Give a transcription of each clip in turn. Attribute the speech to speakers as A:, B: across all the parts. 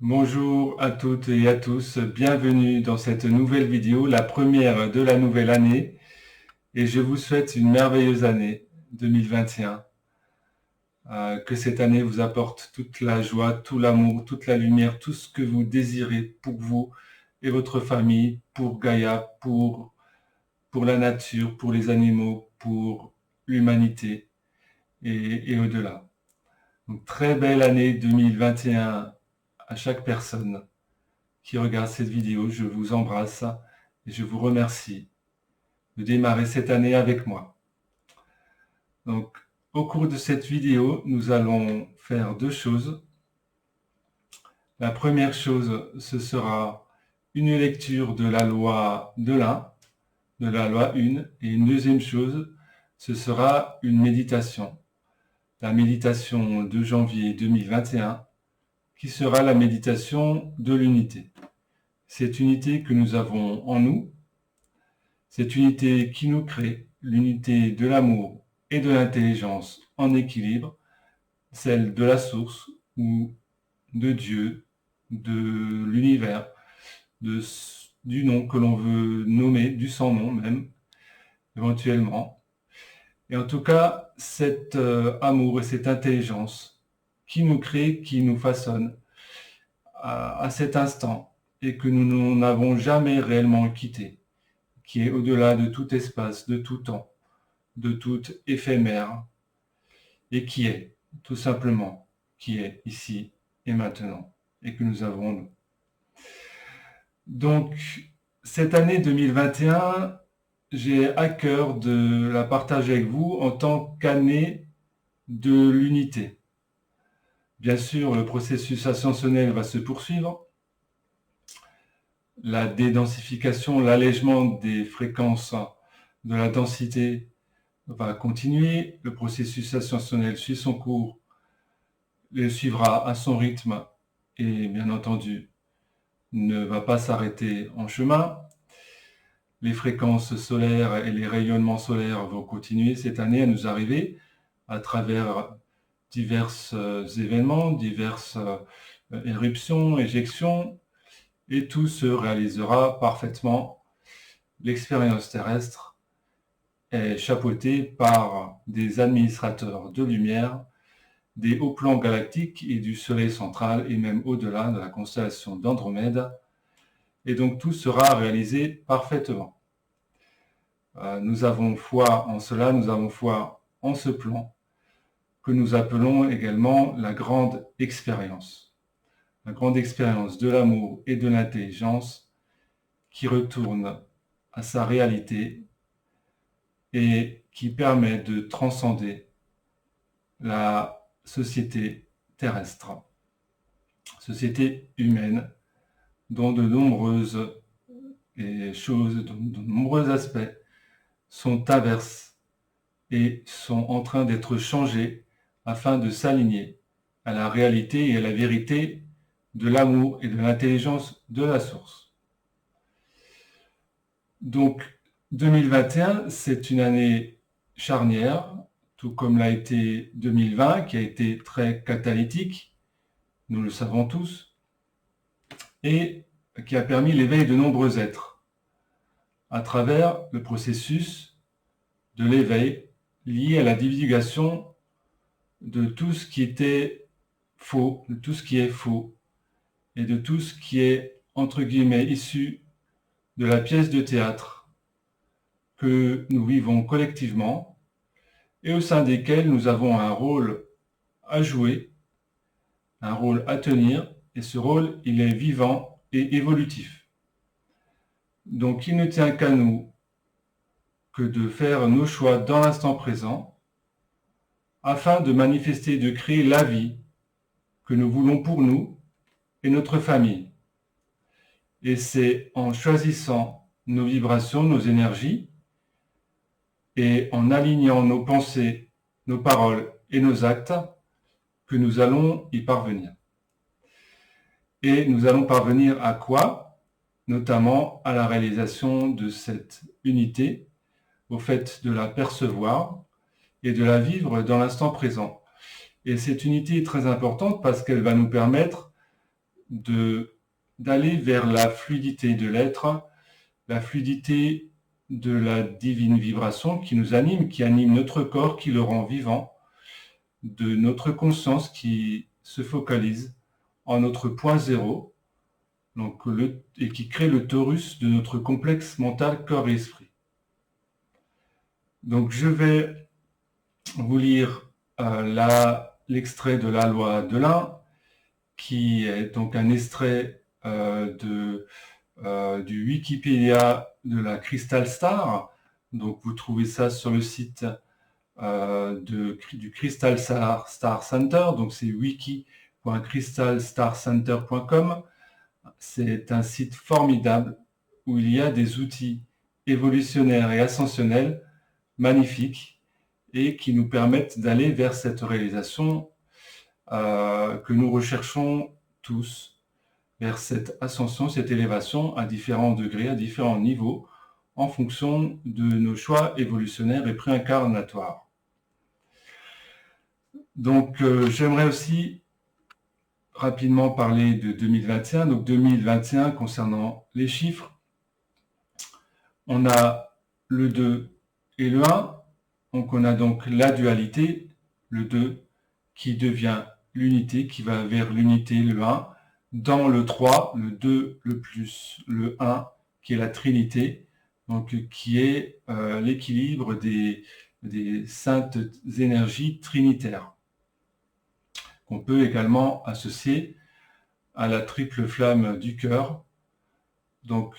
A: Bonjour à toutes et à tous, bienvenue dans cette nouvelle vidéo, la première de la nouvelle année, et je vous souhaite une merveilleuse année 2021. Que cette année vous apporte toute la joie, tout l'amour, toute la lumière, tout ce que vous désirez pour vous et votre famille, pour Gaïa, pour la nature, pour les animaux, pour l'humanité et au-delà. Donc, très belle année 2021 à chaque personne qui regarde cette vidéo. Je vous embrasse et je vous remercie de démarrer cette année avec moi. Donc, au cours de cette vidéo, nous allons faire deux choses. La première chose, ce sera une lecture de la loi de l'un, de la loi 1, et une deuxième chose, ce sera une méditation. La méditation de janvier 2021, qui sera la méditation de l'unité. Cette unité que nous avons en nous, cette unité qui nous crée, l'unité de l'amour et de l'intelligence en équilibre, celle de la source ou de Dieu, de l'univers, du nom que l'on veut nommer, du sans nom même, éventuellement. Et en tout cas, cet amour et cette intelligence qui nous crée, qui nous façonne à cet instant et que nous n'avons jamais réellement quitté, qui est au-delà de tout espace, de tout temps, de tout éphémère, et qui est, tout simplement, qui est ici et maintenant, et que nous avons nous. Donc, cette année 2021, j'ai à cœur de la partager avec vous en tant qu'année de l'unité. Bien sûr, le processus ascensionnel va se poursuivre. La dédensification, l'allègement des fréquences de la densité va continuer. Le processus ascensionnel suit son cours, le suivra à son rythme et bien entendu ne va pas s'arrêter en chemin. Les fréquences solaires et les rayonnements solaires vont continuer cette année à nous arriver à travers divers événements, diverses éruptions, éjections, et tout se réalisera parfaitement. L'expérience terrestre est chapeautée par des administrateurs de lumière, des hauts plans galactiques et du Soleil central et même au-delà de la constellation d'Andromède. Et donc tout sera réalisé parfaitement. Nous avons foi en cela, nous avons foi en ce plan que nous appelons également la grande expérience. La grande expérience de l'amour et de l'intelligence qui retourne à sa réalité et qui permet de transcender la société terrestre, société humaine, dont de nombreuses choses, dont de nombreux aspects sont inverses et sont en train d'être changés afin de s'aligner à la réalité et à la vérité de l'amour et de l'intelligence de la source. Donc, 2021, c'est une année charnière, tout comme l'a été 2020, qui a été très catalytique, nous le savons tous, et qui a permis l'éveil de nombreux êtres à travers le processus de l'éveil lié à la divulgation de tout ce qui était faux, de tout ce qui est faux, et de tout ce qui est, entre guillemets, issu de la pièce de théâtre que nous vivons collectivement et au sein desquels nous avons un rôle à jouer, un rôle à tenir, et ce rôle, il est vivant et évolutif. Donc il ne tient qu'à nous que de faire nos choix dans l'instant présent afin de manifester, de créer la vie que nous voulons pour nous et notre famille. Et c'est en choisissant nos vibrations, nos énergies, et en alignant nos pensées, nos paroles et nos actes que nous allons y parvenir. Et nous allons parvenir à quoi? Notamment à la réalisation de cette unité, au fait de la percevoir et de la vivre dans l'instant présent. Et cette unité est très importante parce qu'elle va nous permettre d'aller vers la fluidité de l'être, la fluidité de la divine vibration qui nous anime, qui anime notre corps, qui le rend vivant, de notre conscience qui se focalise en notre point zéro, donc et qui crée le torus de notre complexe mental corps et esprit. Donc je vais vous lire l'extrait de la loi de l'un, qui est donc un extrait du Wikipédia de la Crystal Star. Donc vous trouvez ça sur le site du Crystal Star Center, donc c'est wiki.crystalstarcenter.com. C'est un site formidable où il y a des outils évolutionnaires et ascensionnels magnifiques et qui nous permettent d'aller vers cette réalisation que nous recherchons tous, vers cette ascension, cette élévation à différents degrés, à différents niveaux, en fonction de nos choix évolutionnaires et préincarnatoires. Donc, j'aimerais aussi rapidement parler de 2021. Donc, 2021, concernant les chiffres, on a le 2 et le 1. Donc, on a donc la dualité, le 2, qui devient l'unité, qui va vers l'unité, le 1. Dans le 3, le 2, le plus, le 1, qui est la trinité, donc qui est l'équilibre des saintes énergies trinitaires, qu'on peut également associer à la triple flamme du cœur, donc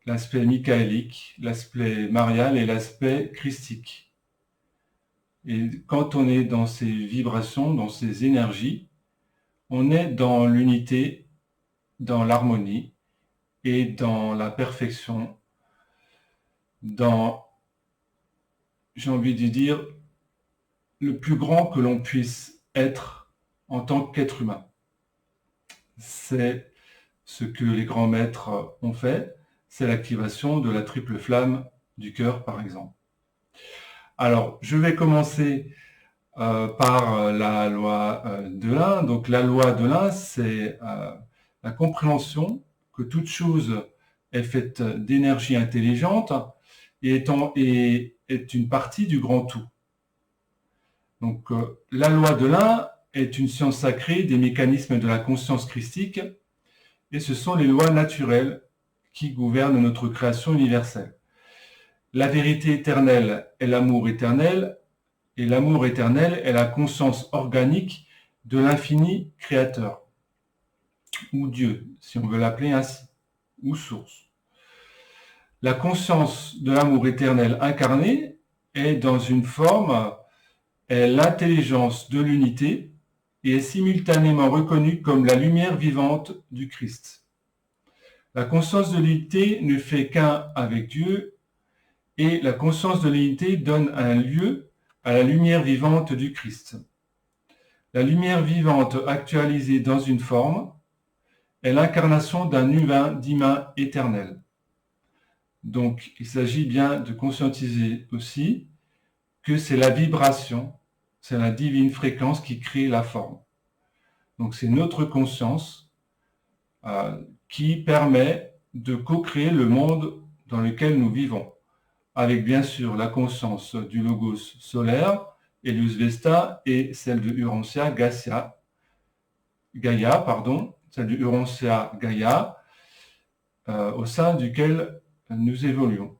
A: l'aspect michaélique, l'aspect marial et l'aspect christique. Et quand on est dans ces vibrations, dans ces énergies, on est dans l'unité, dans l'harmonie et dans la perfection, dans, j'ai envie de dire, le plus grand que l'on puisse être en tant qu'être humain. C'est ce que les grands maîtres ont fait, c'est l'activation de la triple flamme du cœur, par exemple. Alors, je vais commencer par la loi de l'un. Donc, la loi de l'un, c'est la compréhension que toute chose est faite d'énergie intelligente et est une partie du grand tout. Donc, la loi de l'un est une science sacrée des mécanismes de la conscience christique, et ce sont les lois naturelles qui gouvernent notre création universelle. La vérité éternelle est l'amour éternel, et l'amour éternel est la conscience organique de l'infini créateur, ou Dieu, si on veut l'appeler ainsi, ou source. La conscience de l'amour éternel incarné est dans une forme, est l'intelligence de l'unité et est simultanément reconnue comme la lumière vivante du Christ. La conscience de l'unité ne fait qu'un avec Dieu, et la conscience de l'unité donne un lieu à la lumière vivante du Christ. La lumière vivante actualisée dans une forme est l'incarnation d'un humain d'humain éternel. Donc, il s'agit bien de conscientiser aussi que c'est la vibration, c'est la divine fréquence qui crée la forme. Donc, c'est notre conscience qui permet de co-créer le monde dans lequel nous vivons, avec bien sûr la conscience du logos solaire, Helios Vesta, et celle de Urantia Gaïa, celle de Urantia Gaïa, au sein duquel nous évoluons.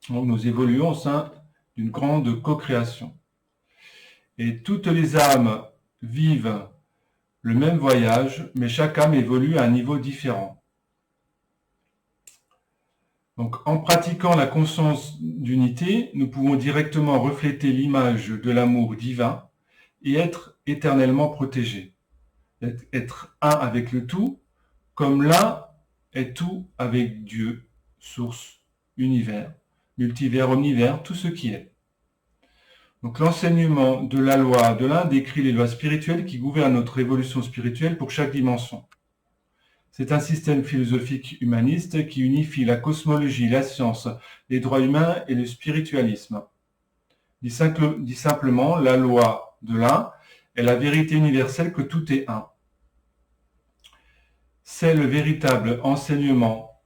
A: Donc, nous évoluons au sein d'une grande co-création. Et toutes les âmes vivent le même voyage, mais chaque âme évolue à un niveau différent. Donc, en pratiquant la conscience d'unité, nous pouvons directement refléter l'image de l'amour divin et être éternellement protégés. Être un avec le tout, comme l'un est tout avec Dieu, source, univers, multivers, omnivers, tout ce qui est. Donc l'enseignement de la loi de l'un décrit les lois spirituelles qui gouvernent notre évolution spirituelle pour chaque dimension. C'est un système philosophique humaniste qui unifie la cosmologie, la science, les droits humains et le spiritualisme. Dit simplement, la loi de l'un est la vérité universelle que tout est un. c'est le véritable enseignement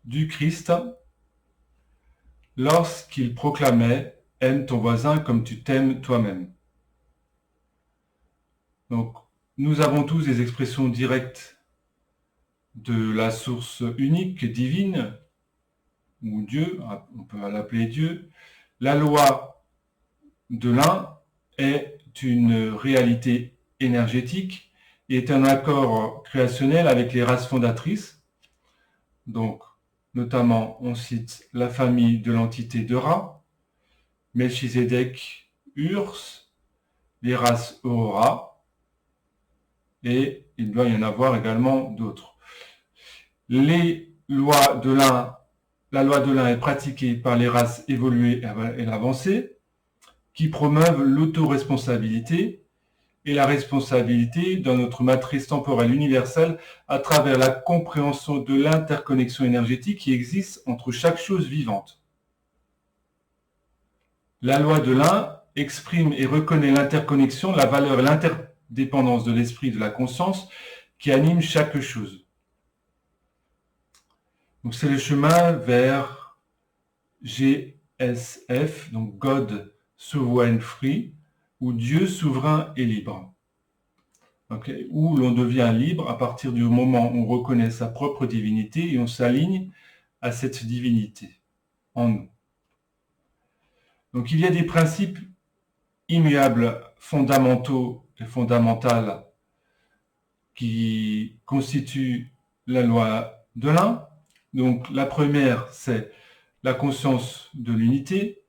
A: du Christ lorsqu'il proclamait « Aime ton voisin comme tu t'aimes toi-même ». Donc, nous avons tous des expressions directes de la source unique, divine, ou Dieu, on peut l'appeler Dieu. La loi de l'un est une réalité énergétique et est un accord créationnel avec les races fondatrices. Donc, notamment, on cite la famille de l'entité de Ra, Melchizedek, Urs, les races Aurora, et il doit y en avoir également d'autres. Les lois de l'un, la loi de l'un est pratiquée par les races évoluées et l'avancée, qui promeuvent l'autoresponsabilité et la responsabilité dans notre matrice temporelle universelle à travers la compréhension de l'interconnexion énergétique qui existe entre chaque chose vivante. La loi de l'un exprime et reconnaît l'interconnexion, la valeur et l'interdépendance de l'esprit et de la conscience qui anime chaque chose. Donc c'est le chemin vers GSF, donc God Sovereign Free, ou Dieu souverain et libre. Okay, où l'on devient libre à partir du moment où on reconnaît sa propre divinité et on s'aligne à cette divinité en nous. Donc il y a des principes immuables, fondamentaux et fondamentales qui constituent la loi de l'un. Donc la première, c'est la conscience de l'unité.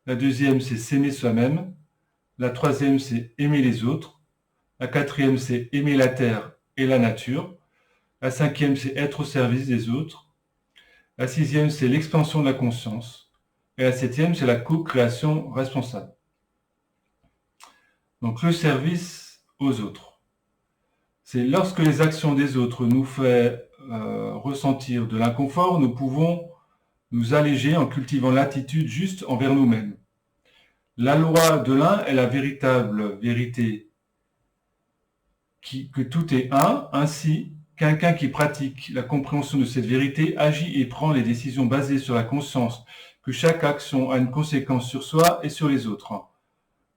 A: La deuxième, c'est s'aimer soi-même. La troisième, c'est aimer les autres. La quatrième, c'est aimer la terre et la nature. La cinquième, c'est être au service des autres. La sixième, c'est l'expansion de la conscience. Et la septième, c'est la co-création responsable. Donc le service aux autres. C'est lorsque les actions des autres nous font ressentir de l'inconfort, nous pouvons nous alléger en cultivant l'attitude juste envers nous-mêmes. La loi de l'un est la véritable vérité que tout est un, ainsi quelqu'un qui pratique la compréhension de cette vérité agit et prend les décisions basées sur la conscience que chaque action a une conséquence sur soi et sur les autres.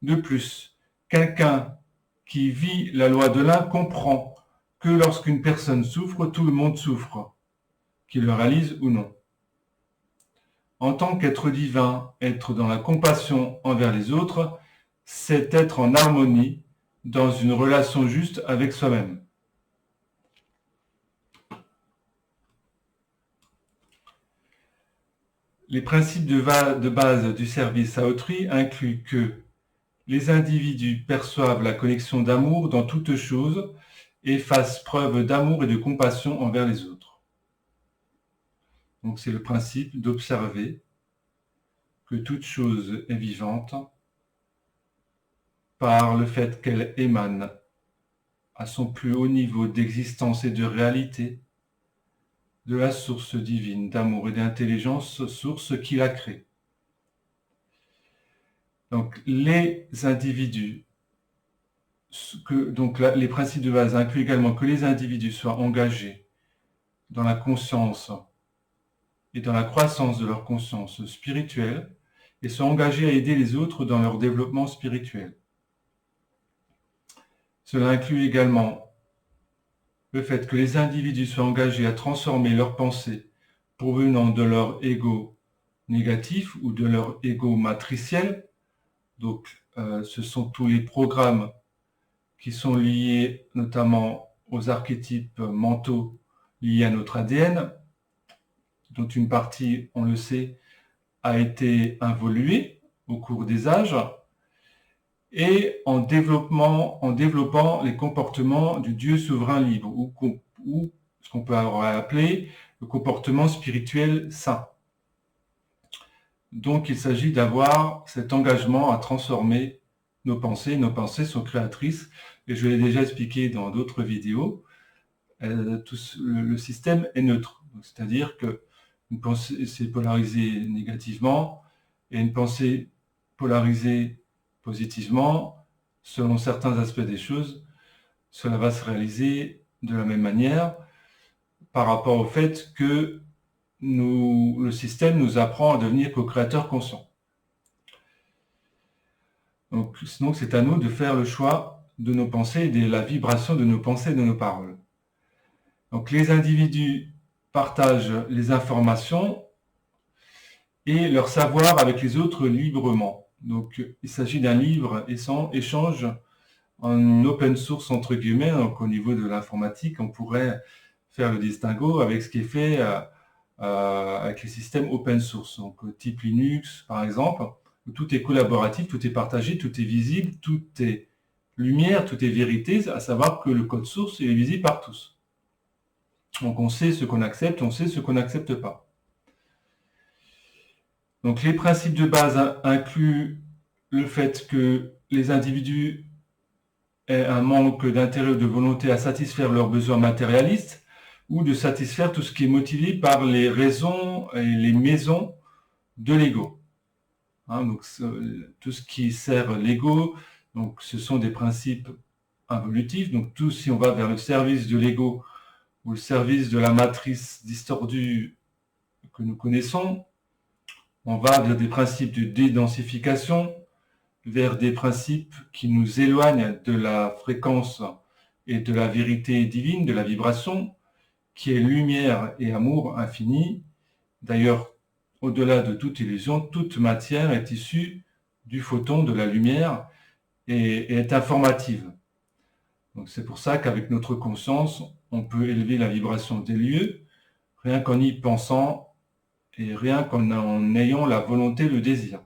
A: De plus, quelqu'un qui vit la loi de l'un comprend que lorsqu'une personne souffre, tout le monde souffre, qu'il le réalise ou non. En tant qu'être divin, être dans la compassion envers les autres, c'est être en harmonie dans une relation juste avec soi-même. Les principes de base du service à autrui incluent que les individus perçoivent la connexion d'amour dans toute chose et fassent preuve d'amour et de compassion envers les autres. Donc c'est le principe d'observer que toute chose est vivante par le fait qu'elle émane à son plus haut niveau d'existence et de réalité de la source divine d'amour et d'intelligence, source qui la crée. Donc les individus, les principes de base incluent également que les individus soient engagés dans la conscience et dans la croissance de leur conscience spirituelle et soient engagés à aider les autres dans leur développement spirituel. Cela inclut également le fait que les individus soient engagés à transformer leurs pensées provenant de leur ego négatif ou de leur ego matriciel. Donc, ce sont tous les programmes qui sont liés notamment aux archétypes mentaux liés à notre ADN, dont une partie, on le sait, a été involuée au cours des âges, et en développant les comportements du Dieu souverain libre, ou ce qu'on peut appeler le comportement spirituel saint. Donc il s'agit d'avoir cet engagement à transformer nos pensées. Nos pensées sont créatrices, et je l'ai déjà expliqué dans d'autres vidéos, le système est neutre. C'est-à-dire qu'une pensée c'est polarisée négativement, et une pensée polarisée positivement, selon certains aspects des choses, cela va se réaliser de la même manière par rapport au fait que le système nous apprend à devenir co-créateurs conscients. Donc, c'est à nous de faire le choix de nos pensées et de la vibration de nos pensées et de nos paroles. Donc, les individus partagent les informations et leur savoir avec les autres librement. Donc, il s'agit d'un libre échange en open source, entre guillemets. Donc, au niveau de l'informatique, on pourrait faire le distinguo avec ce qui est fait avec les systèmes open source. Donc, type Linux, par exemple, où tout est collaboratif, tout est partagé, tout est visible, tout est lumière, tout est vérité, à savoir que le code source est visible par tous. Donc, on sait ce qu'on accepte, on sait ce qu'on n'accepte pas. Donc, les principes de base incluent le fait que les individus aient un manque d'intérêt ou de volonté à satisfaire leurs besoins matérialistes ou de satisfaire tout ce qui est motivé par les raisons et les maisons de l'ego. Donc, tout ce qui sert l'ego, donc ce sont des principes involutifs. Donc, tout si on va vers le service de l'ego ou le service de la matrice distordue que nous connaissons, on va vers des principes de dédensification, vers des principes qui nous éloignent de la fréquence et de la vérité divine, de la vibration, qui est lumière et amour infini. D'ailleurs, au-delà de toute illusion, toute matière est issue du photon de la lumière et est informative. Donc c'est pour ça qu'avec notre conscience, on peut élever la vibration des lieux, rien qu'en y pensant et rien qu'en ayant la volonté, le désir.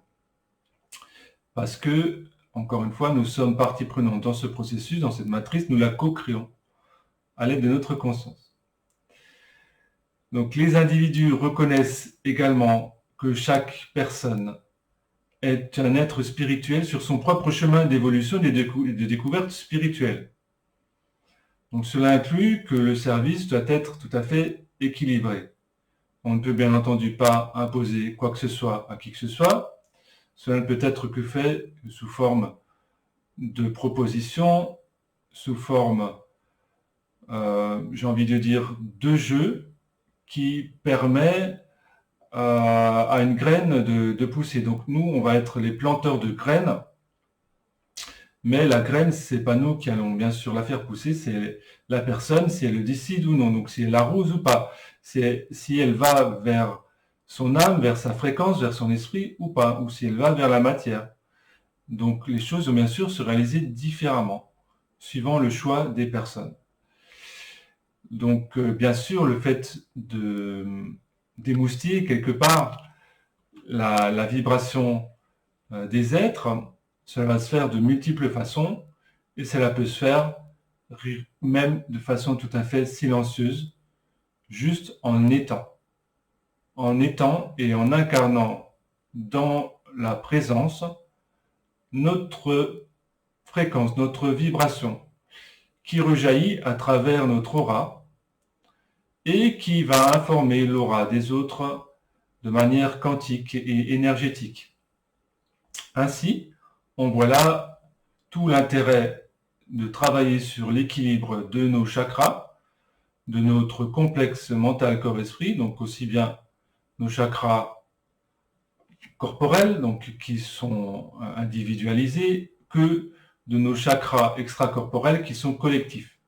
A: Parce que, encore une fois, nous sommes partie prenante dans ce processus, dans cette matrice, nous la co-créons à l'aide de notre conscience. Donc les individus reconnaissent également que chaque personne est un être spirituel sur son propre chemin d'évolution et de découverte spirituelle. Donc cela inclut que le service doit être tout à fait équilibré. On ne peut bien entendu pas imposer quoi que ce soit à qui que ce soit. Cela ne peut être que fait sous forme de propositions, sous forme, j'ai envie de dire, de jeu qui permet à une graine de pousser. Donc nous, on va être les planteurs de graines, mais la graine, c'est pas nous qui allons bien sûr la faire pousser, c'est la personne, si elle le décide ou non. Donc si elle l'arrose ou pas, c'est si elle va vers son âme, vers sa fréquence, vers son esprit ou pas, ou si elle va vers la matière. Donc les choses vont bien sûr se réaliser différemment, suivant le choix des personnes. Donc bien sûr, le fait d'émoustiller quelque part la vibration des êtres, cela va se faire de multiples façons, et cela peut se faire même de façon tout à fait silencieuse, juste en étant et en incarnant dans la présence notre fréquence, notre vibration, qui rejaillit à travers notre aura et qui va informer l'aura des autres de manière quantique et énergétique. Ainsi, on voit là tout l'intérêt de travailler sur l'équilibre de nos chakras, de notre complexe mental corps-esprit, donc aussi bien nos chakras corporels, donc qui sont individualisés, que de nos chakras extracorporels qui sont collectifs.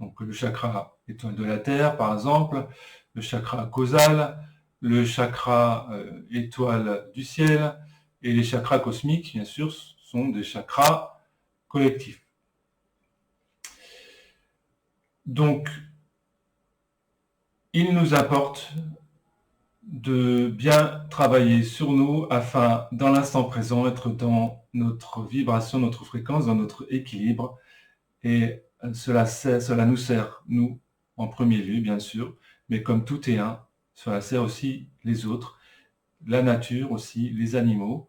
A: Donc le chakra étoile de la Terre, par exemple, le chakra causal, le chakra étoile du ciel, et les chakras cosmiques, bien sûr, sont des chakras collectifs. Donc, il nous importe de bien travailler sur nous afin, dans l'instant présent, être dans notre vibration, notre fréquence, dans notre équilibre. Et cela nous sert, nous, en premier lieu, bien sûr, mais comme tout est un, cela sert aussi les autres, la nature aussi, les animaux.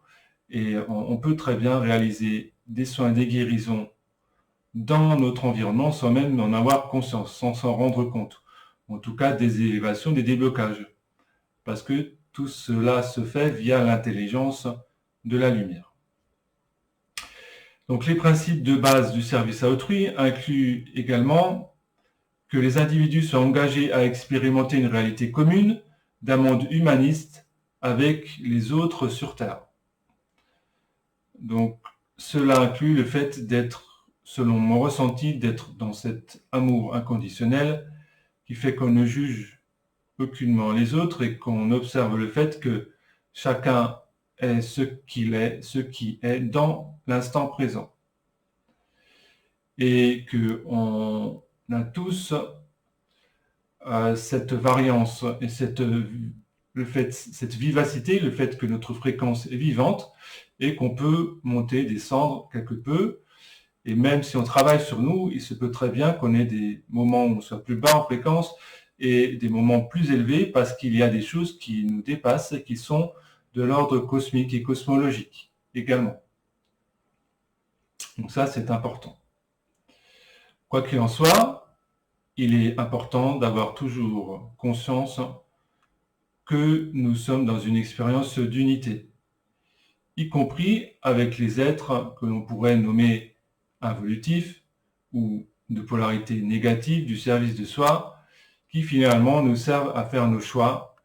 A: Et on peut très bien réaliser des soins, des guérisons dans notre environnement sans même en avoir conscience, sans s'en rendre compte. En tout cas, des élévations, des déblocages. Parce que tout cela se fait via l'intelligence de la lumière. Donc les principes de base du service à autrui incluent également que les individus soient engagés à expérimenter une réalité commune d'un monde humaniste avec les autres sur Terre. Donc, cela inclut le fait d'être, selon mon ressenti, d'être dans cet amour inconditionnel qui fait qu'on ne juge aucunement les autres et qu'on observe le fait que chacun est ce qu'il est, ce qui est dans l'instant présent. Et qu'on a tous cette variance et cette vivacité, le fait que notre fréquence est vivante et qu'on peut monter, descendre quelque peu. Et même si on travaille sur nous, il se peut très bien qu'on ait des moments où on soit plus bas en fréquence et des moments plus élevés parce qu'il y a des choses qui nous dépassent et qui sont de l'ordre cosmique et cosmologique également. Donc ça, c'est important. Quoi qu'il en soit, il est important d'avoir toujours conscience que nous sommes dans une expérience d'unité, y compris avec les êtres que l'on pourrait nommer involutifs ou de polarité négative du service de soi, qui finalement nous servent à faire nos choix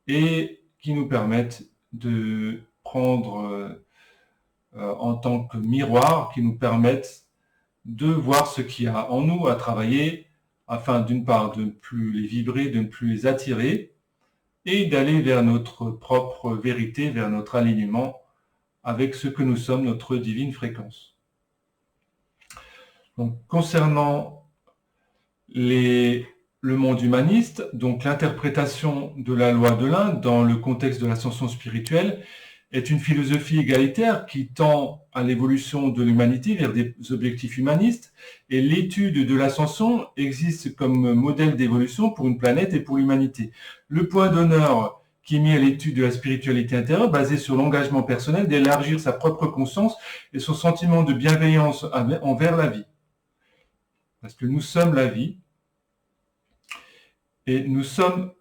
A: et qui nous permettent de prendre en tant que miroir, qui nous permettent de voir ce qu'il y a en nous à travailler afin d'une part de ne plus les vibrer, de ne plus les attirer et d'aller vers notre propre vérité, vers notre alignement avec ce que nous sommes, notre divine fréquence. Donc, concernant le monde humaniste, donc l'interprétation de la loi de l'Inde dans le contexte de l'ascension spirituelle est une philosophie égalitaire qui tend à l'évolution de l'humanité vers des objectifs humanistes, et l'étude de l'ascension existe comme modèle d'évolution pour une planète et pour l'humanité. Le point d'honneur qui est mis à l'étude de la spiritualité intérieure, basée sur l'engagement personnel d'élargir sa propre conscience et son sentiment de bienveillance envers la vie. Parce que nous sommes la vie, et nous sommes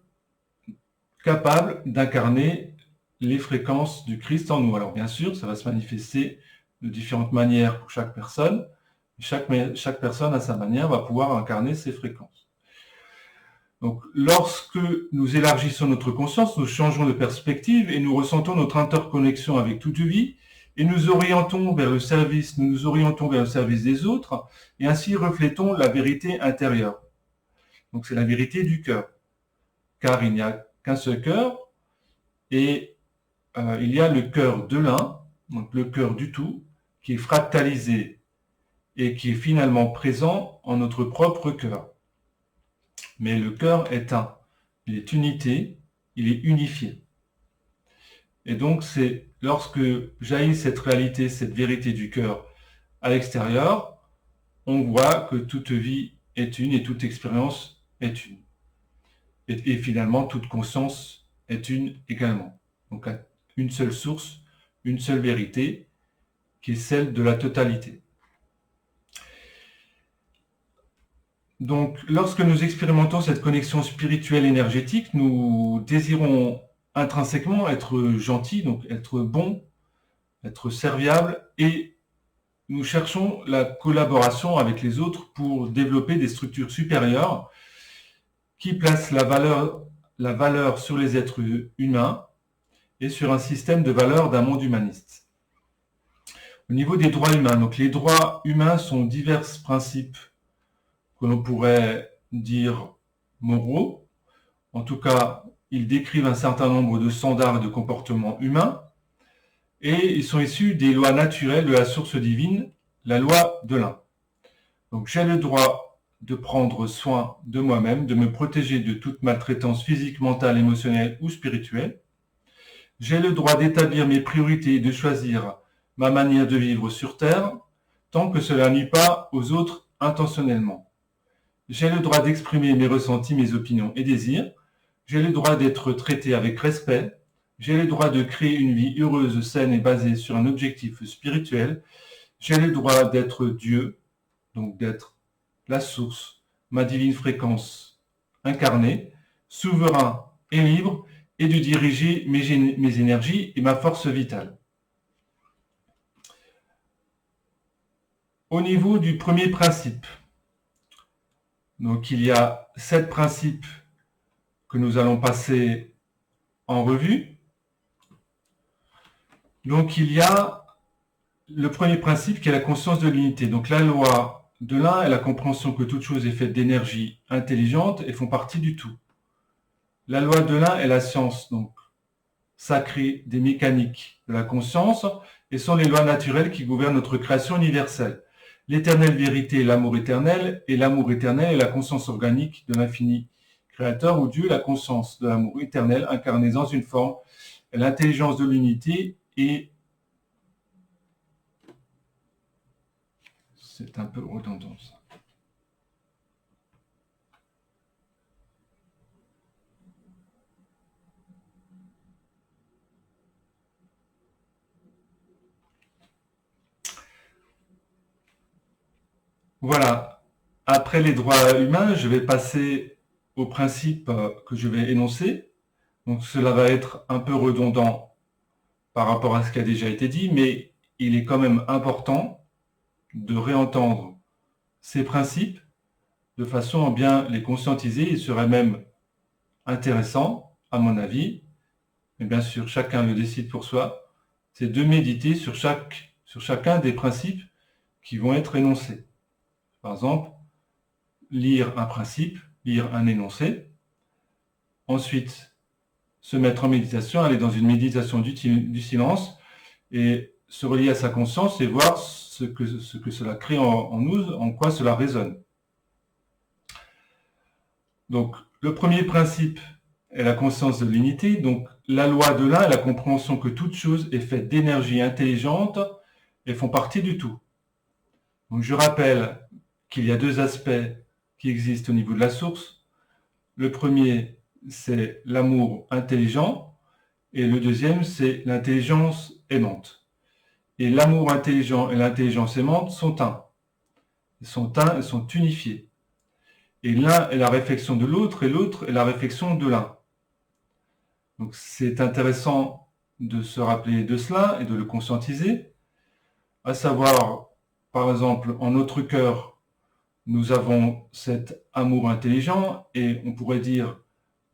A: capables d'incarner les fréquences du Christ en nous. Alors bien sûr, ça va se manifester de différentes manières pour chaque personne. Chaque personne, à sa manière, va pouvoir incarner ces fréquences. Donc, lorsque nous élargissons notre conscience, nous changeons de perspective et nous ressentons notre interconnexion avec toute vie et nous nous orientons vers le service des autres et ainsi reflétons la vérité intérieure. Donc, c'est la vérité du cœur. Car il n'y a qu'un seul cœur et il y a le cœur de l'un, donc le cœur du tout, qui est fractalisé et qui est finalement présent en notre propre cœur. Mais le cœur est un, il est unité, il est unifié. Et donc c'est lorsque jaillit cette réalité, cette vérité du cœur à l'extérieur, on voit que toute vie est une et toute expérience est une. Et finalement, toute conscience est une également. Donc une seule source, une seule vérité, qui est celle de la totalité. Donc, lorsque nous expérimentons cette connexion spirituelle énergétique, nous désirons intrinsèquement être gentils, donc être bons, être serviables, et nous cherchons la collaboration avec les autres pour développer des structures supérieures qui placent la valeur sur les êtres humains et sur un système de valeurs d'un monde humaniste. Au niveau des droits humains, donc les droits humains sont divers principes que l'on pourrait dire moraux. En tout cas, ils décrivent un certain nombre de standards de comportement humain et ils sont issus des lois naturelles de la source divine, la loi de l'un. Donc j'ai le droit de prendre soin de moi-même, de me protéger de toute maltraitance physique, mentale, émotionnelle ou spirituelle. J'ai le droit d'établir mes priorités et de choisir ma manière de vivre sur Terre, tant que cela nuit pas aux autres intentionnellement. J'ai le droit d'exprimer mes ressentis, mes opinions et désirs. J'ai le droit d'être traité avec respect. J'ai le droit de créer une vie heureuse, saine et basée sur un objectif spirituel. J'ai le droit d'être Dieu, donc d'être la source, ma divine fréquence incarnée, souverain et libre, et de diriger mes énergies et ma force vitale. Au niveau du premier principe, Donc il y a 7 principes que nous allons passer en revue. Donc il y a le premier principe qui est la conscience de l'unité. Donc la loi de l'un est la compréhension que toute chose est faite d'énergie intelligente et font partie du tout. La loi de l'un est la science donc sacrée des mécaniques de la conscience et sont les lois naturelles qui gouvernent notre création universelle. L'éternelle vérité est l'amour éternel et l'amour éternel est la conscience organique de l'infini créateur ou Dieu, la conscience de l'amour éternel incarné dans une forme, l'intelligence de l'unité et c'est un peu redondant ça. Voilà. Après les droits humains, je vais passer aux principes que je vais énoncer. Donc cela va être un peu redondant par rapport à ce qui a déjà été dit, mais il est quand même important de réentendre ces principes de façon à bien les conscientiser. Il serait même intéressant, à mon avis, mais bien sûr chacun le décide pour soi, c'est de méditer sur chacun des principes qui vont être énoncés. Par exemple, lire un principe, lire un énoncé, ensuite se mettre en méditation, aller dans une méditation du silence et se relier à sa conscience et voir ce que cela crée en nous, en quoi cela résonne. Donc, le premier principe est la conscience de l'unité. Donc, la loi de l'un est la compréhension que toute chose est faite d'énergie intelligente et font partie du tout. Donc, je rappelle qu'il y a 2 aspects qui existent au niveau de la source. Le premier, c'est l'amour intelligent et le deuxième, c'est l'intelligence aimante. Et l'amour intelligent et l'intelligence aimante sont un. Ils sont unifiés. Et l'un est la réflexion de l'autre et l'autre est la réflexion de l'un. Donc c'est intéressant de se rappeler de cela et de le conscientiser, à savoir, par exemple, en notre cœur, nous avons cet amour intelligent et on pourrait dire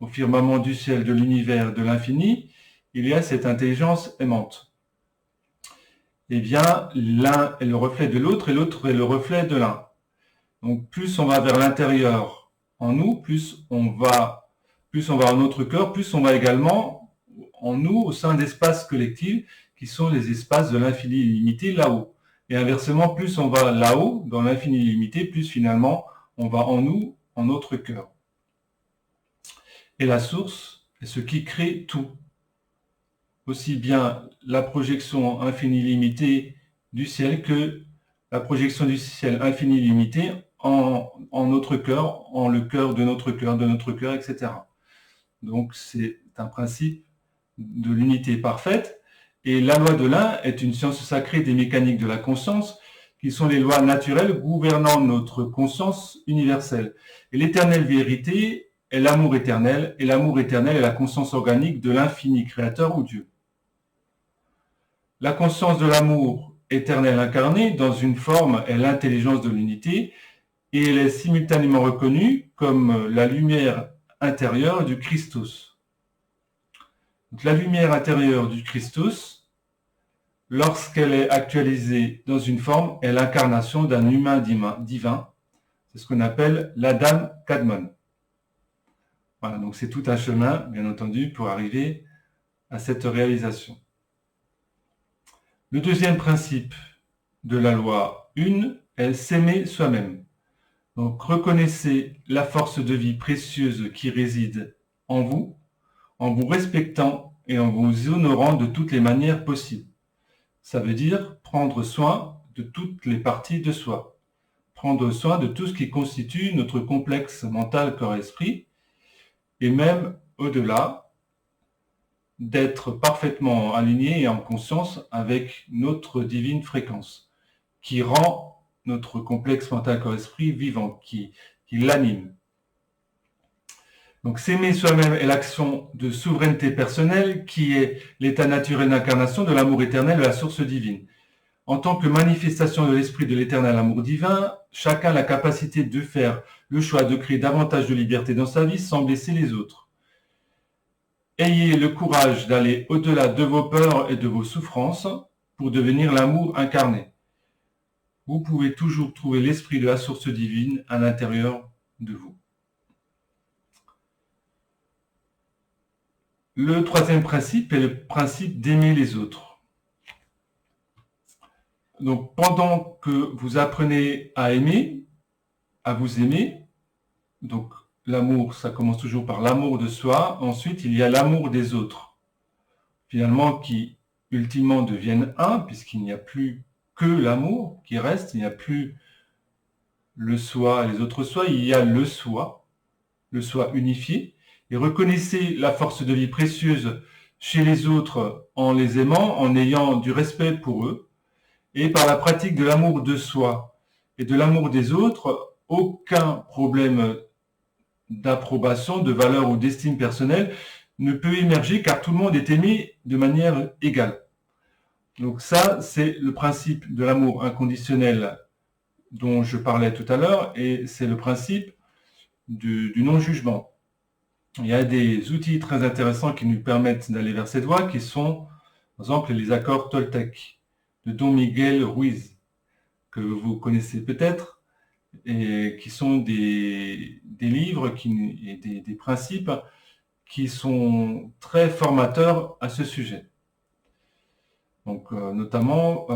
A: au firmament du ciel, de l'univers, de l'infini, il y a cette intelligence aimante. Eh bien, l'un est le reflet de l'autre et l'autre est le reflet de l'un. Donc plus on va vers l'intérieur en nous, plus on va en notre cœur, plus on va également en nous au sein d'espaces collectifs qui sont les espaces de l'infini illimité là-haut. Et inversement, plus on va là-haut, dans l'infini illimité, plus finalement on va en nous, en notre cœur. Et la source est ce qui crée tout. Aussi bien la projection infini illimitée du ciel que la projection du ciel infini illimité en notre cœur, en le cœur, de notre cœur, etc. Donc c'est un principe de l'unité parfaite. Et la loi de l'un est une science sacrée des mécaniques de la conscience, qui sont les lois naturelles gouvernant notre conscience universelle. Et l'éternelle vérité est l'amour éternel, et l'amour éternel est la conscience organique de l'infini créateur ou Dieu. La conscience de l'amour éternel incarné dans une forme est l'intelligence de l'unité, et elle est simultanément reconnue comme la lumière intérieure du Christus. Donc, la lumière intérieure du Christus, lorsqu'elle est actualisée dans une forme, est l'incarnation d'un humain divin. C'est ce qu'on appelle l'Adam Kadmon. Voilà, donc c'est tout un chemin, bien entendu, pour arriver à cette réalisation. Le deuxième principe de la loi 1 est s'aimer soi-même. Donc reconnaissez la force de vie précieuse qui réside en vous respectant et en vous honorant de toutes les manières possibles. Ça veut dire prendre soin de toutes les parties de soi, prendre soin de tout ce qui constitue notre complexe mental corps-esprit, et même au-delà, d'être parfaitement aligné et en conscience avec notre divine fréquence, qui rend notre complexe mental corps-esprit vivant, qui l'anime. Donc s'aimer soi-même est l'action de souveraineté personnelle qui est l'état naturel d'incarnation de l'amour éternel de la source divine. En tant que manifestation de l'esprit de l'éternel amour divin, chacun a la capacité de faire le choix de créer davantage de liberté dans sa vie sans blesser les autres. Ayez le courage d'aller au-delà de vos peurs et de vos souffrances pour devenir l'amour incarné. Vous pouvez toujours trouver l'esprit de la source divine à l'intérieur de vous. Le troisième principe est le principe d'aimer les autres. Donc, pendant que vous apprenez à aimer, à vous aimer, donc l'amour, ça commence toujours par l'amour de soi. Ensuite, il y a l'amour des autres. Finalement, qui ultimement deviennent un, puisqu'il n'y a plus que l'amour qui reste, il n'y a plus le soi et les autres soi, il y a le soi unifié. Et reconnaissez la force de vie précieuse chez les autres en les aimant, en ayant du respect pour eux. Et par la pratique de l'amour de soi et de l'amour des autres, aucun problème d'approbation, de valeur ou d'estime personnelle ne peut émerger car tout le monde est aimé de manière égale. Donc ça, c'est le principe de l'amour inconditionnel dont je parlais tout à l'heure et c'est le principe du non-jugement. Il y a des outils très intéressants qui nous permettent d'aller vers cette voie qui sont, par exemple, les accords Toltec de Don Miguel Ruiz, que vous connaissez peut-être, et qui sont des livres et des principes qui sont très formateurs à ce sujet. Donc, notamment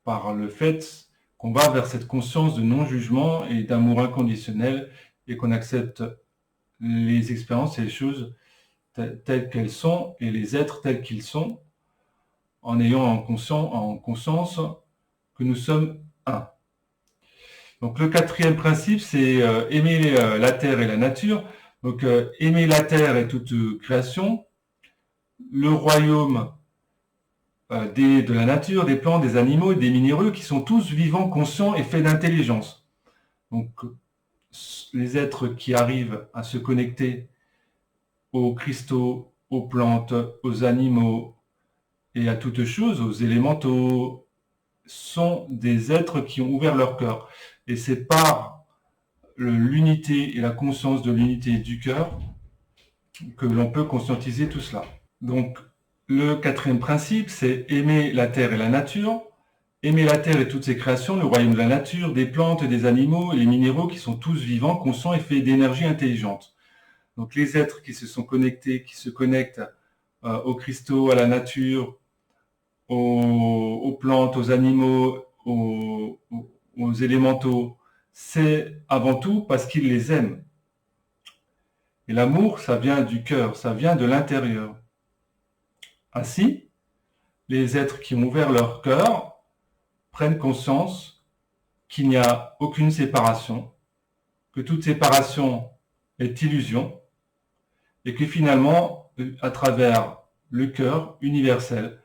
A: par le fait qu'on va vers cette conscience de non-jugement et d'amour inconditionnel et qu'on accepte les expériences et les choses telles qu'elles sont et les êtres tels qu'ils sont en ayant en conscience que nous sommes un. Donc le quatrième principe, c'est aimer la terre et la nature. Donc aimer la terre et toute création, le royaume de la nature, des plantes, des animaux, des minéraux qui sont tous vivants, conscients et faits d'intelligence. Donc les êtres qui arrivent à se connecter aux cristaux, aux plantes, aux animaux et à toutes choses, aux élémentaux, sont des êtres qui ont ouvert leur cœur. Et c'est par l'unité et la conscience de l'unité du cœur que l'on peut conscientiser tout cela. Donc, le quatrième principe, c'est aimer la terre et la nature. Aimer la terre et toutes ses créations, le royaume de la nature, des plantes, des animaux et les minéraux qui sont tous vivants, conscients et faits d'énergie intelligente. Donc, les êtres qui se sont connectés, qui se connectent aux cristaux, à la nature, aux plantes, aux animaux, aux élémentaux, c'est avant tout parce qu'ils les aiment. Et l'amour, ça vient du cœur, ça vient de l'intérieur. Ainsi, les êtres qui ont ouvert leur cœur prennent conscience qu'il n'y a aucune séparation, que toute séparation est illusion, et que finalement, à travers le cœur universel,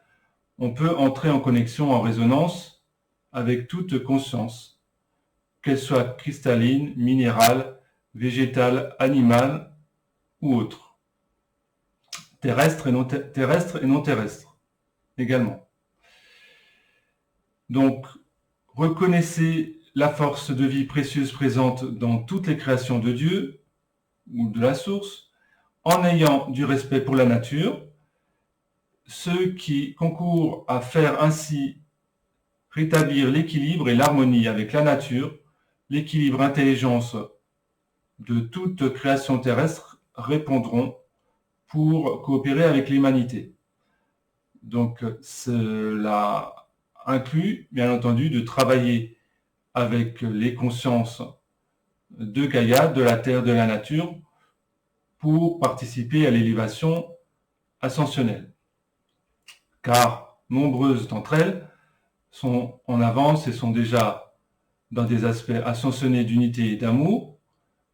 A: on peut entrer en connexion, en résonance avec toute conscience, qu'elle soit cristalline, minérale, végétale, animale ou autre, terrestre et non terrestre également. Donc, reconnaissez la force de vie précieuse présente dans toutes les créations de Dieu ou de la source, en ayant du respect pour la nature, ceux qui concourent à faire ainsi rétablir l'équilibre et l'harmonie avec la nature, l'équilibre intelligence de toute création terrestre répondront pour coopérer avec l'humanité. Donc cela inclut, bien entendu, de travailler avec les consciences de Gaïa, de la Terre, de la nature, pour participer à l'élévation ascensionnelle. Car nombreuses d'entre elles sont en avance et sont déjà dans des aspects ascensionnés d'unité et d'amour,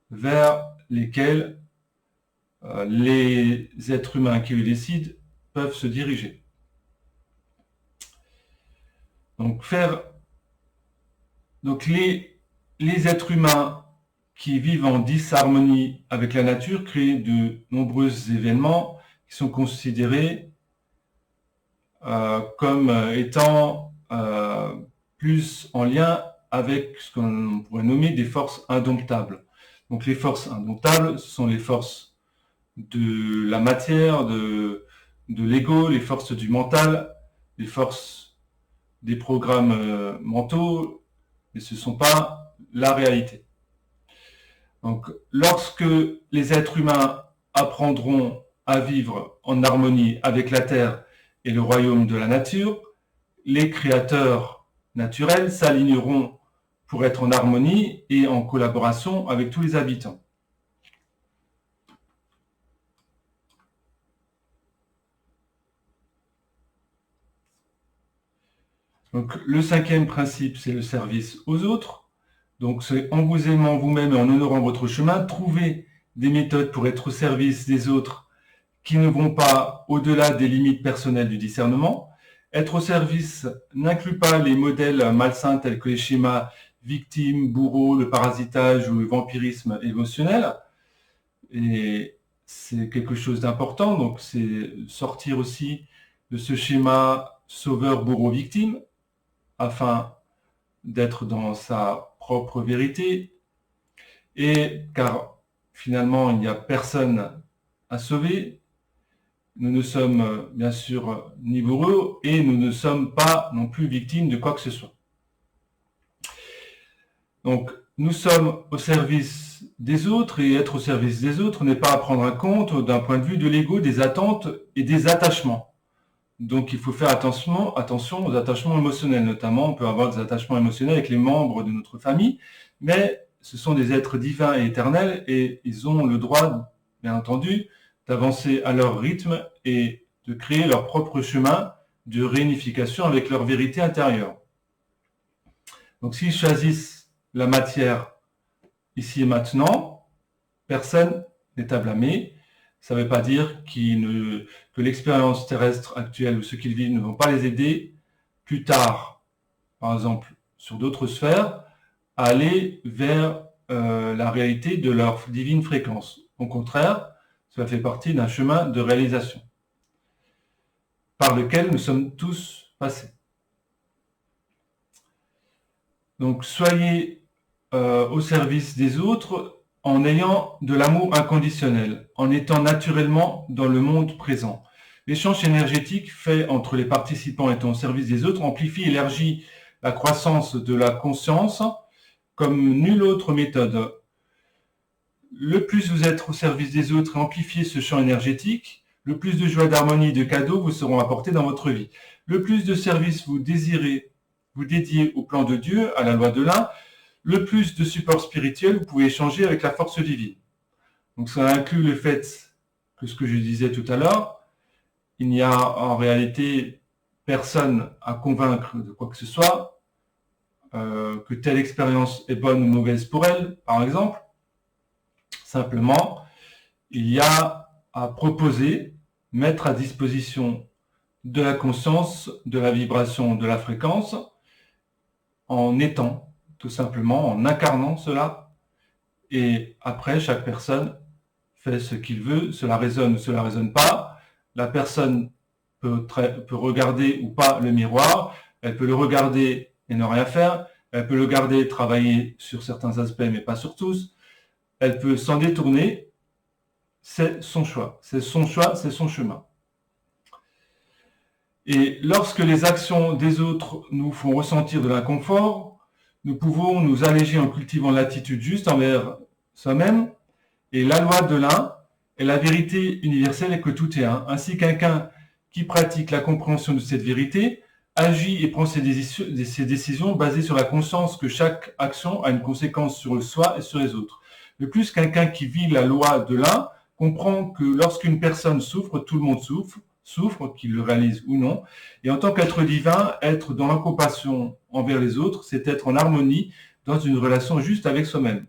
A: vers lesquels les êtres humains qui le décident peuvent se diriger. Donc les êtres humains qui vivent en disharmonie avec la nature créent de nombreux événements qui sont considérés comme étant plus en lien avec ce qu'on pourrait nommer des forces indomptables. Donc les forces indomptables, ce sont les forces de la matière, de l'ego, les forces du mental, les forces des programmes mentaux, mais ce ne sont pas la réalité. Donc lorsque les êtres humains apprendront à vivre en harmonie avec la Terre et le royaume de la nature, les créateurs naturels s'aligneront pour être en harmonie et en collaboration avec tous les habitants. Donc, le cinquième principe, c'est le service aux autres. Donc, c'est en vous aimant vous-même et en honorant votre chemin, trouver des méthodes pour être au service des autres qui ne vont pas au-delà des limites personnelles du discernement. Être au service n'inclut pas les modèles malsains tels que les schémas victime, bourreau, le parasitage ou le vampirisme émotionnel. Et c'est quelque chose d'important, donc c'est sortir aussi de ce schéma sauveur, bourreau, victime, afin d'être dans sa propre vérité. Et car finalement, il n'y a personne à sauver, nous ne sommes bien sûr ni bourreaux et nous ne sommes pas non plus victimes de quoi que ce soit. Donc, nous sommes au service des autres et être au service des autres n'est pas à prendre en compte d'un point de vue de l'ego, des attentes et des attachements. Donc, il faut faire attention aux attachements émotionnels. Notamment, on peut avoir des attachements émotionnels avec les membres de notre famille, mais ce sont des êtres divins et éternels et ils ont le droit, bien entendu, d'avancer à leur rythme et de créer leur propre chemin de réunification avec leur vérité intérieure. Donc, s'ils choisissent la matière ici et maintenant, personne n'est à blâmer. Ça ne veut pas dire que l'expérience terrestre actuelle ou ce qu'ils vivent ne vont pas les aider plus tard, par exemple sur d'autres sphères, à aller vers la réalité de leur divine fréquence. Au contraire, cela fait partie d'un chemin de réalisation par lequel nous sommes tous passés. Donc soyez au service des autres en ayant de l'amour inconditionnel, en étant naturellement dans le monde présent. L'échange énergétique fait entre les participants étant au service des autres amplifie et élargit la croissance de la conscience comme nulle autre méthode. Le plus vous êtes au service des autres et amplifiez ce champ énergétique, le plus de joie, d'harmonie et de cadeaux vous seront apportés dans votre vie. Le plus de services vous désirez vous dédier au plan de Dieu, à la loi de l'un, le plus de support spirituel vous pouvez échanger avec la force divine. Donc ça inclut le fait que ce que je disais tout à l'heure, il n'y a en réalité personne à convaincre de quoi que ce soit, que telle expérience est bonne ou mauvaise pour elle, par exemple. Simplement, il y a à proposer, mettre à disposition de la conscience, de la vibration, de la fréquence, en étant tout simplement en incarnant cela. Et après, chaque personne fait ce qu'il veut, cela résonne ou cela résonne pas. La personne peut regarder ou pas le miroir, elle peut le regarder et ne rien faire, elle peut le garder et travailler sur certains aspects, mais pas sur tous. Elle peut s'en détourner, c'est son choix. C'est son choix, c'est son chemin. Et lorsque les actions des autres nous font ressentir de l'inconfort, nous pouvons nous alléger en cultivant l'attitude juste envers soi-même. Et la loi de l'un est la vérité universelle et que tout est un. Ainsi quelqu'un qui pratique la compréhension de cette vérité agit et prend ses décisions basées sur la conscience que chaque action a une conséquence sur le soi et sur les autres. De plus, quelqu'un qui vit la loi de l'un comprend que lorsqu'une personne souffre, tout le monde souffre, qu'il le réalise ou non. Et en tant qu'être divin, être dans l'incompassion envers les autres, c'est être en harmonie dans une relation juste avec soi-même.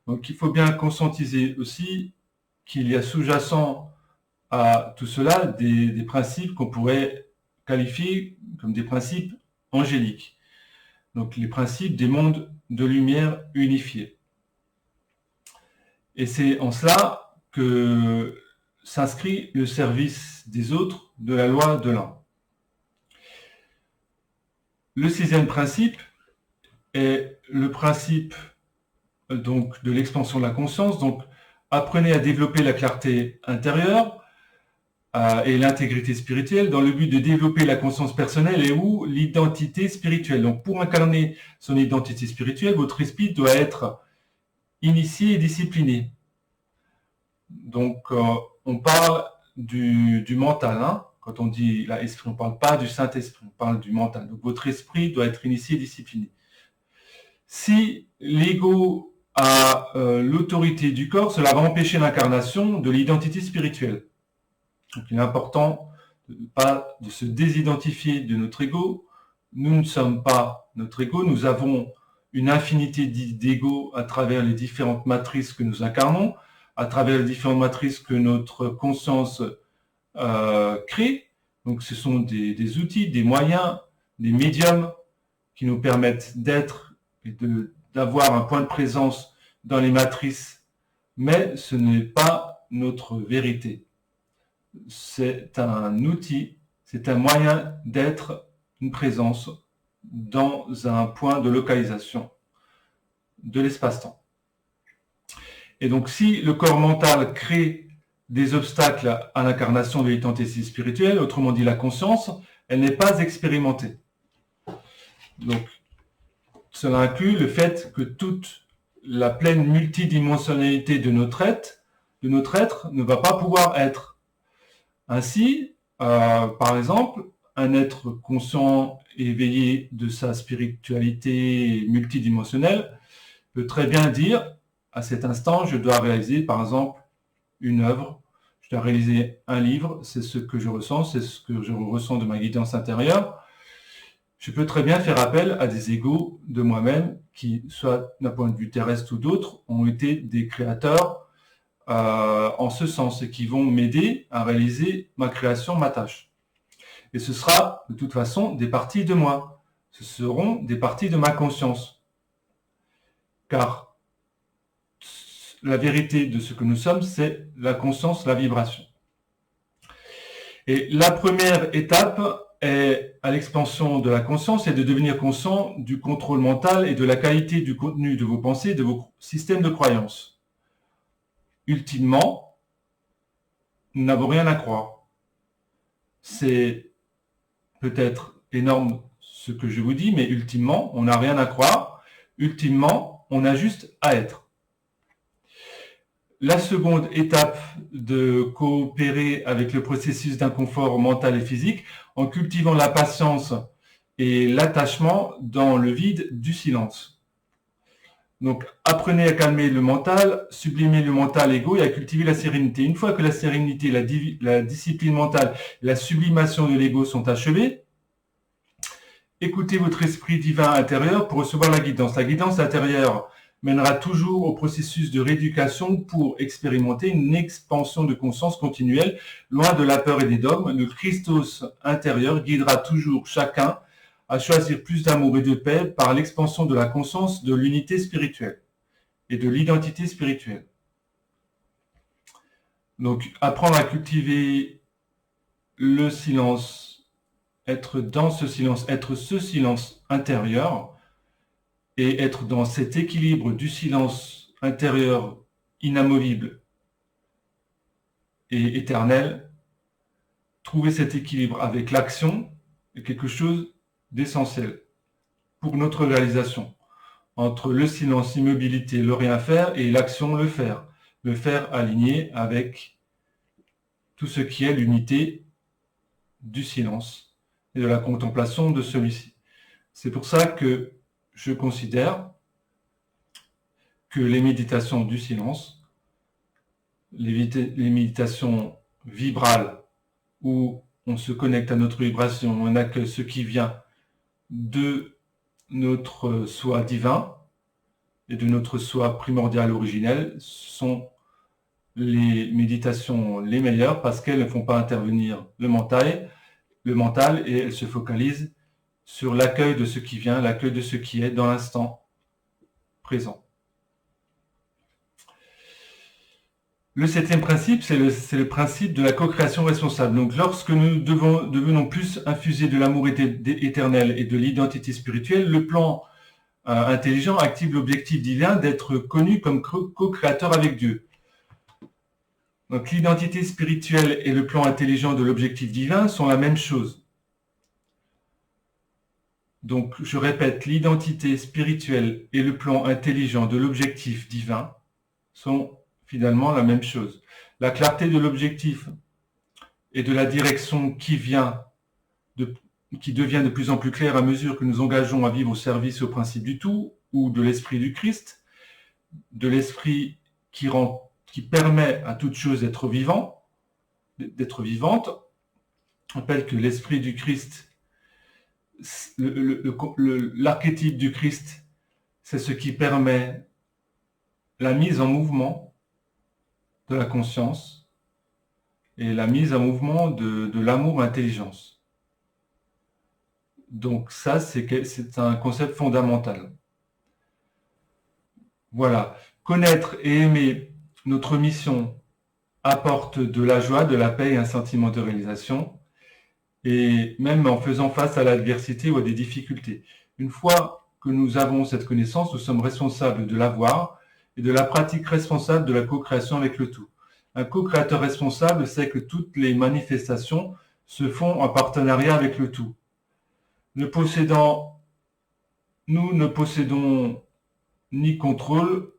A: Donc il faut bien conscientiser aussi qu'il y a sous-jacent à tout cela des principes qu'on pourrait qualifier comme des principes angéliques. Donc les principes des mondes de lumière unifiés. Et c'est en cela que s'inscrit le service des autres de la loi de l'un. Le sixième principe est le principe donc de l'expansion de la conscience. Donc, apprenez à développer la clarté intérieure et l'intégrité spirituelle dans le but de développer la conscience personnelle et ou l'identité spirituelle. Donc, pour incarner son identité spirituelle, votre esprit doit être initié et discipliné. Donc, on parle du mental, hein. Quand on dit l'esprit, on ne parle pas du Saint-Esprit, on parle du mental. Donc, votre esprit doit être initié et discipliné. Si l'ego a l'autorité du corps, cela va empêcher l'incarnation de l'identité spirituelle. Donc, il est important de se désidentifier de notre ego. Nous ne sommes pas notre ego, nous avons une infinité d'ego à travers les différentes matrices que nous incarnons, à travers les différentes matrices que notre conscience crée. Donc ce sont des outils, des moyens, des médiums qui nous permettent d'être et d'avoir un point de présence dans les matrices, mais ce n'est pas notre vérité. C'est un outil, c'est un moyen d'être une présence dans un point de localisation de l'espace-temps. Et donc, si le corps mental crée des obstacles à l'incarnation de l'identité spirituelle, autrement dit la conscience, elle n'est pas expérimentée. Donc, cela inclut le fait que toute la pleine multidimensionnalité de notre être ne va pas pouvoir être. Ainsi, par exemple, un être conscient et éveillé de sa spiritualité multidimensionnelle peut très bien dire, à cet instant, je dois réaliser, par exemple, une œuvre, je dois réaliser un livre, c'est ce que je ressens, c'est ce que je ressens de ma guidance intérieure. Je peux très bien faire appel à des égos de moi-même qui, soit d'un point de vue terrestre ou d'autre, ont été des créateurs en ce sens et qui vont m'aider à réaliser ma création, ma tâche. Et ce sera de toute façon des parties de moi. Ce seront des parties de ma conscience. Car la vérité de ce que nous sommes, c'est la conscience, la vibration. Et la première étape est à l'expansion de la conscience et de devenir conscient du contrôle mental et de la qualité du contenu de vos pensées, de vos systèmes de croyances. Ultimement, nous n'avons rien à croire. C'est peut-être énorme ce que je vous dis, mais ultimement, on n'a rien à croire. Ultimement, on a juste à être. La seconde étape de coopérer avec le processus d'inconfort mental et physique en cultivant la patience et l'attachement dans le vide du silence. Donc, apprenez à calmer le mental, sublimer le mental égo et à cultiver la sérénité. Une fois que la sérénité, la discipline mentale, la sublimation de l'ego sont achevées, écoutez votre esprit divin intérieur pour recevoir la guidance. La guidance intérieure mènera toujours au processus de rééducation pour expérimenter une expansion de conscience continuelle, loin de la peur et des dogmes. Le Christos intérieur guidera toujours chacun à choisir plus d'amour et de paix par l'expansion de la conscience de l'unité spirituelle et de l'identité spirituelle. Donc, apprendre à cultiver le silence, être dans ce silence, être ce silence intérieur, et être dans cet équilibre du silence intérieur inamovible et éternel, trouver cet équilibre avec l'action est quelque chose d'essentiel pour notre réalisation. Entre le silence, l'immobilité, le rien faire, et l'action, le faire aligné avec tout ce qui est l'unité du silence et de la contemplation de celui-ci. C'est pour ça que je considère que les méditations du silence, les méditations vibrales, où on se connecte à notre vibration, on accueille ce qui vient de notre soi divin et de notre soi primordial originel, sont les méditations les meilleures parce qu'elles ne font pas intervenir le mental et elles se focalisent sur l'accueil de ce qui vient, l'accueil de ce qui est dans l'instant présent. Le septième principe, c'est le principe de la co-création responsable. Donc, lorsque nous devenons plus infusés de l'amour éternel et de l'identité spirituelle, le plan intelligent active l'objectif divin d'être connu comme co-créateur avec Dieu. Donc l'identité spirituelle et le plan intelligent de l'objectif divin sont la même chose. Donc je répète, l'identité spirituelle et le plan intelligent de l'objectif divin sont finalement la même chose. La clarté de l'objectif et de la direction qui devient de plus en plus claire à mesure que nous engageons à vivre au service et au principe du tout, ou de l'esprit du Christ, de l'esprit qui permet à toute chose d'être vivante. On rappelle que l'esprit du Christ, l'archétype du Christ, c'est ce qui permet la mise en mouvement de la conscience et la mise en mouvement de l'amour-intelligence. Donc ça, c'est un concept fondamental. Voilà. Connaître et aimer notre mission apporte de la joie, de la paix et un sentiment de réalisation, et même en faisant face à l'adversité ou à des difficultés. Une fois que nous avons cette connaissance, nous sommes responsables de l'avoir et de la pratique responsable de la co-création avec le tout. Un co-créateur responsable sait que toutes les manifestations se font en partenariat avec le tout. Nous ne possédons ni contrôle,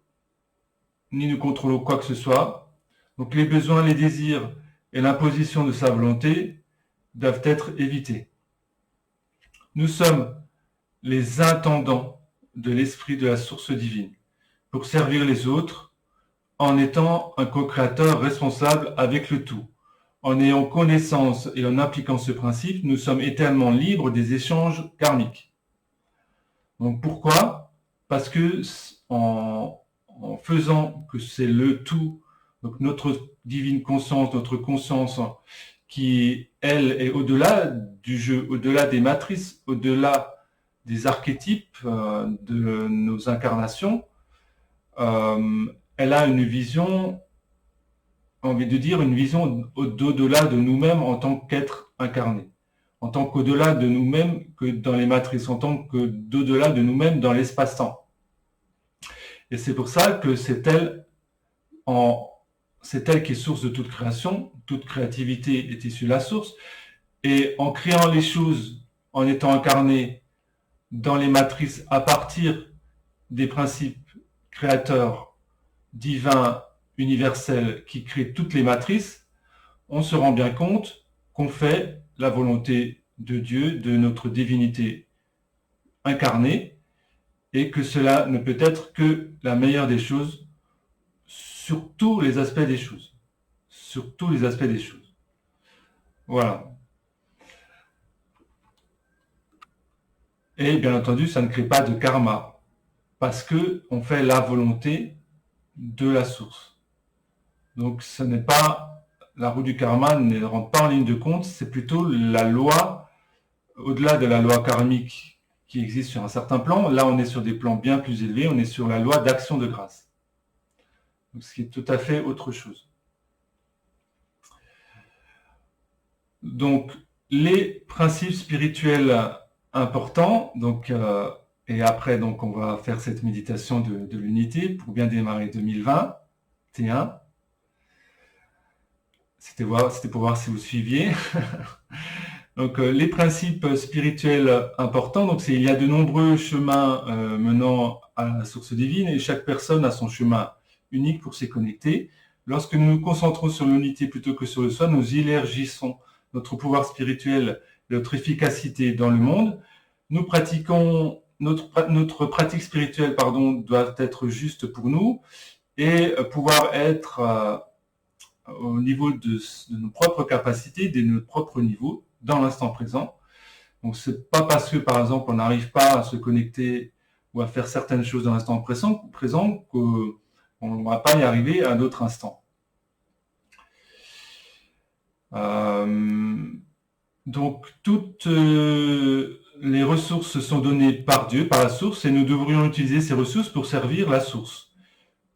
A: ni ne contrôlons quoi que ce soit. Donc les besoins, les désirs et l'imposition de sa volonté doivent être évités. Nous sommes les intendants de l'esprit de la source divine pour servir les autres en étant un co-créateur responsable avec le tout. En ayant connaissance et en appliquant ce principe, nous sommes éternellement libres des échanges karmiques. Donc pourquoi ? Parce que en faisant que c'est le tout, donc notre divine conscience, notre conscience qui, elle, est au-delà du jeu, au-delà des matrices, au-delà des archétypes de nos incarnations, elle a une vision, envie de dire, une vision au-delà de nous-mêmes en tant qu'être incarné, en tant qu'au-delà de nous-mêmes que dans les matrices, en tant que d'au-delà de nous-mêmes dans l'espace-temps. Et c'est pour ça que c'est elle qui est source de toute création, toute créativité est issue de la source, et en créant les choses, en étant incarné dans les matrices à partir des principes créateurs, divins, universels, qui créent toutes les matrices, on se rend bien compte qu'on fait la volonté de Dieu, de notre divinité incarnée, et que cela ne peut être que la meilleure des choses sur tous les aspects des choses. Sur tous les aspects des choses. Voilà. Et bien entendu, ça ne crée pas de karma, parce que on fait la volonté de la source. Donc ce n'est pas, la roue du karma ne rentre pas en ligne de compte, c'est plutôt la loi, au-delà de la loi karmique qui existe sur un certain plan. Là, on est sur des plans bien plus élevés, on est sur la loi d'action de grâce. Donc, ce qui est tout à fait autre chose. Donc, les principes spirituels importants, donc, et après, donc, on va faire cette méditation de l'unité pour bien démarrer 2021. C'était pour voir si vous suiviez. Donc, les principes spirituels importants, donc il y a de nombreux chemins menant à la source divine et chaque personne a son chemin unique pour s'y connecter. Lorsque nous nous concentrons sur l'unité plutôt que sur le soi, nous élargissons notre pouvoir spirituel, notre efficacité dans le monde. Nous pratiquons, notre pratique spirituelle, doit être juste pour nous et pouvoir être au niveau de nos propres capacités, de notre propre niveau, dans l'instant présent. Donc c'est pas parce que par exemple on n'arrive pas à se connecter ou à faire certaines choses dans l'instant présent qu'on ne va pas y arriver à d'autres instants. Donc toutes les ressources sont données par Dieu, par la source, et nous devrions utiliser ces ressources pour servir la source,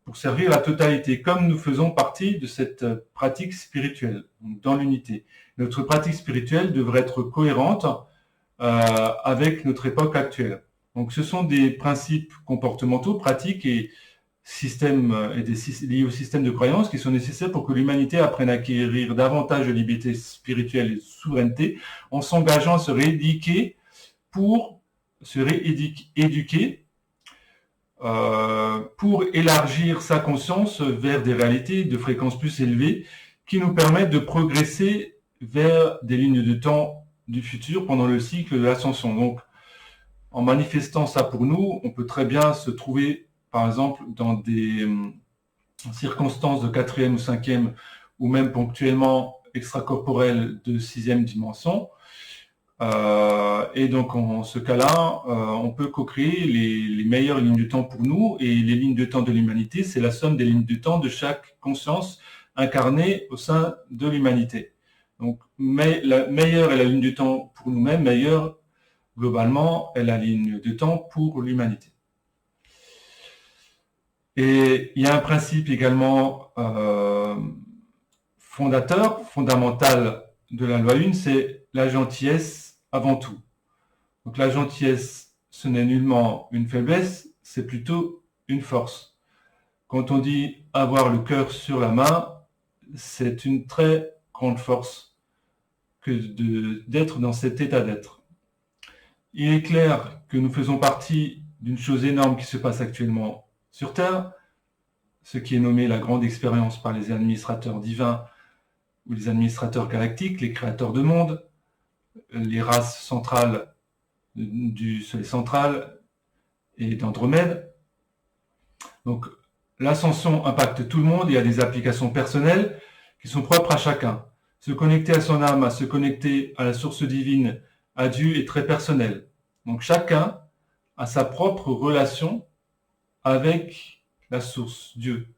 A: pour servir la totalité, comme nous faisons partie de cette pratique spirituelle, donc dans l'unité. Notre pratique spirituelle devrait être cohérente avec notre époque actuelle. Donc ce sont des principes comportementaux, pratiques et liés au système de croyances qui sont nécessaires pour que l'humanité apprenne à acquérir davantage de liberté spirituelle et de souveraineté en s'engageant à se rééduquer pour élargir sa conscience vers des réalités de fréquences plus élevées qui nous permettent de progresser vers des lignes de temps du futur pendant le cycle de l'ascension. Donc, en manifestant ça pour nous, on peut très bien se trouver, par exemple, dans des circonstances de 4e ou 5e, ou même ponctuellement extracorporelles de 6e dimension. Et donc, en ce cas-là, on peut co-créer les meilleures lignes de temps pour nous. Et les lignes de temps de l'humanité, c'est la somme des lignes de temps de chaque conscience incarnée au sein de l'humanité. Donc, la meilleure est la ligne de temps pour nous-mêmes, meilleure, globalement, est la ligne de temps pour l'humanité. Et il y a un principe également fondamental de la loi 1, c'est la gentillesse avant tout. Donc la gentillesse, ce n'est nullement une faiblesse, c'est plutôt une force. Quand on dit avoir le cœur sur la main, c'est une très grande force que d'être dans cet état d'être. Il est clair que nous faisons partie d'une chose énorme qui se passe actuellement sur Terre, ce qui est nommé la grande expérience par les administrateurs divins ou les administrateurs galactiques, les créateurs de monde, les races centrales du Soleil central et d'Andromède. Donc, l'ascension impacte tout le monde, il y a des applications personnelles qui sont propres à chacun. Se connecter à son âme, à se connecter à la source divine, à Dieu est très personnel. Donc, chacun a sa propre relation avec la source, Dieu.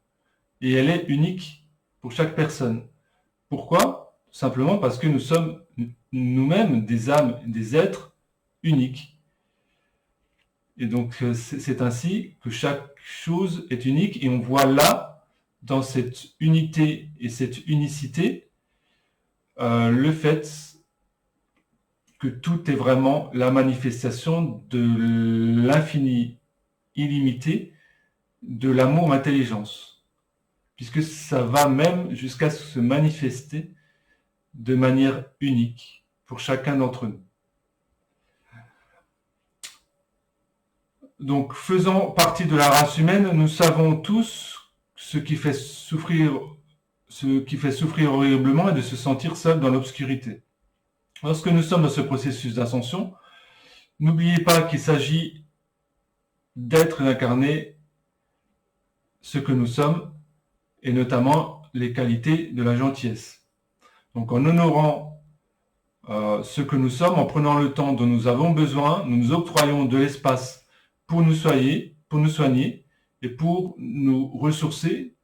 A: Et elle est unique pour chaque personne. Pourquoi ? Simplement parce que nous sommes nous-mêmes des âmes, des êtres uniques. Et donc, c'est ainsi que chaque chose est unique et on voit là, dans cette unité et cette unicité, le fait que tout est vraiment la manifestation de l'infini illimité de l'amour intelligence, puisque ça va même jusqu'à se manifester de manière unique pour chacun d'entre nous. Donc, faisant partie de la race humaine, nous savons tous ce qui fait souffrir horriblement et de se sentir seul dans l'obscurité. Lorsque nous sommes dans ce processus d'ascension, n'oubliez pas qu'il s'agit d'être et d'incarner ce que nous sommes, et notamment les qualités de la gentillesse. Donc en honorant ce que nous sommes, en prenant le temps dont nous avons besoin, nous nous octroyons de l'espace pour nous soigner et pour nous ressourcer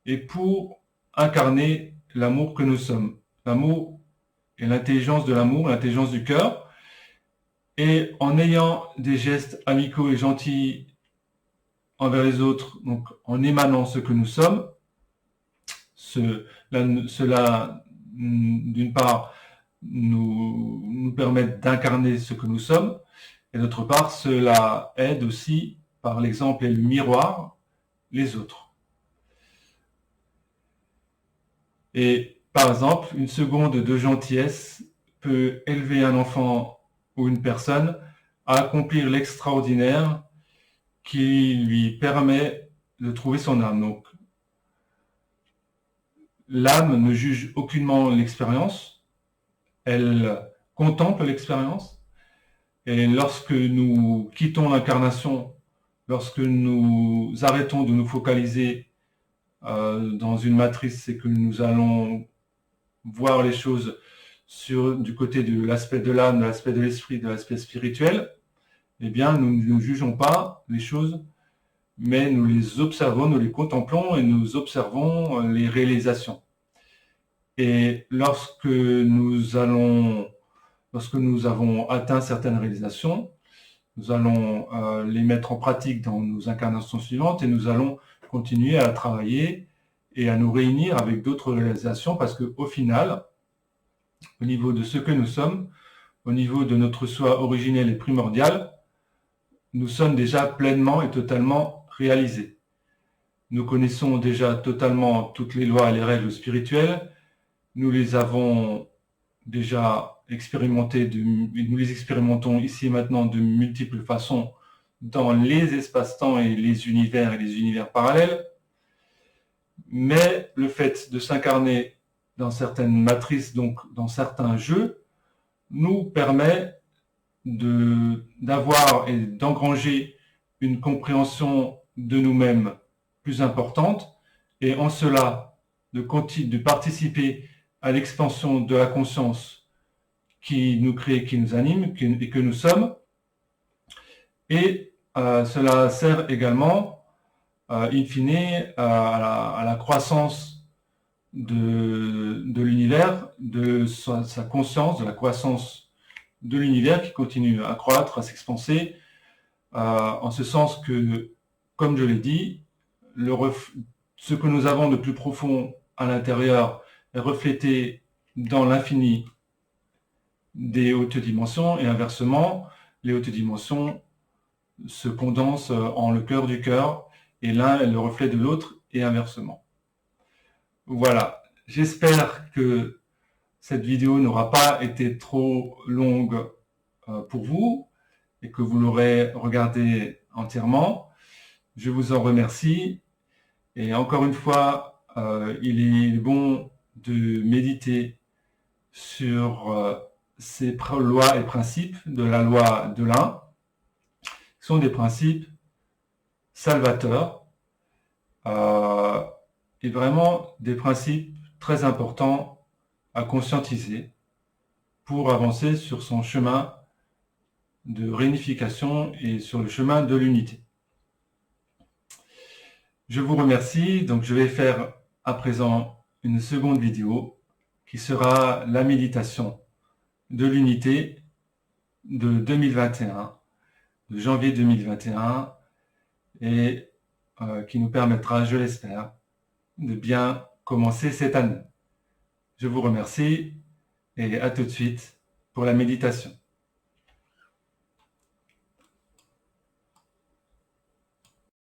A: et pour incarner l'amour que nous sommes. L'amour et l'intelligence de l'amour, l'intelligence du cœur. Et en ayant des gestes amicaux et gentils envers les autres, donc en émanant ce que nous sommes, cela d'une part, nous permettent d'incarner ce que nous sommes, et d'autre part, cela aide aussi, par l'exemple et le miroir, les autres. Et par exemple, une seconde de gentillesse peut élever un enfant ou une personne à accomplir l'extraordinaire qui lui permet de trouver son âme. Donc, l'âme ne juge aucunement l'expérience, elle contemple l'expérience, et lorsque nous quittons l'incarnation, lorsque nous arrêtons de nous focaliser dans une matrice et que nous allons voir les choses du côté de l'aspect de l'âme, de l'aspect de l'esprit, de l'aspect spirituel, eh bien, nous ne jugeons pas les choses, mais nous les observons, nous les contemplons et nous observons les réalisations. Et lorsque nous avons atteint certaines réalisations, nous allons les mettre en pratique dans nos incarnations suivantes et nous allons continuer à travailler et à nous réunir avec d'autres réalisations parce qu'au final, au niveau de ce que nous sommes, au niveau de notre soi originel et primordial, nous sommes déjà pleinement et totalement réalisés. Nous connaissons déjà totalement toutes les lois et les règles spirituelles. Nous les avons déjà expérimentées, nous les expérimentons ici et maintenant de multiples façons dans les espaces-temps et les univers parallèles. Mais le fait de s'incarner dans certaines matrices, donc dans certains jeux, nous permet d'avoir et d'engranger une compréhension de nous-mêmes plus importante, et en cela de participer à l'expansion de la conscience qui nous crée, qui nous anime et que nous sommes. Et cela sert également, in fine, à la croissance de l'univers, de sa conscience, de la croissance de l'univers qui continue à croître, à s'expanser, en ce sens que, comme je l'ai dit, ce que nous avons de plus profond à l'intérieur est reflété dans l'infini des hautes dimensions, et inversement, les hautes dimensions se condensent en le cœur du cœur, et l'un est le reflet de l'autre, et inversement. Voilà, j'espère que cette vidéo n'aura pas été trop longue pour vous, et que vous l'aurez regardée entièrement. Je vous en remercie. Et encore une fois, il est bon de méditer sur ces lois et principes de la loi de l'un, qui sont des principes salvateurs, et vraiment des principes très importants à conscientiser pour avancer sur son chemin de réunification et sur le chemin de l'unité. Je vous remercie. Donc je vais faire à présent une seconde vidéo qui sera la méditation de l'unité de 2021, de janvier 2021, et qui nous permettra, je l'espère, de bien commencer cette année. Je vous remercie et à tout de suite pour la méditation.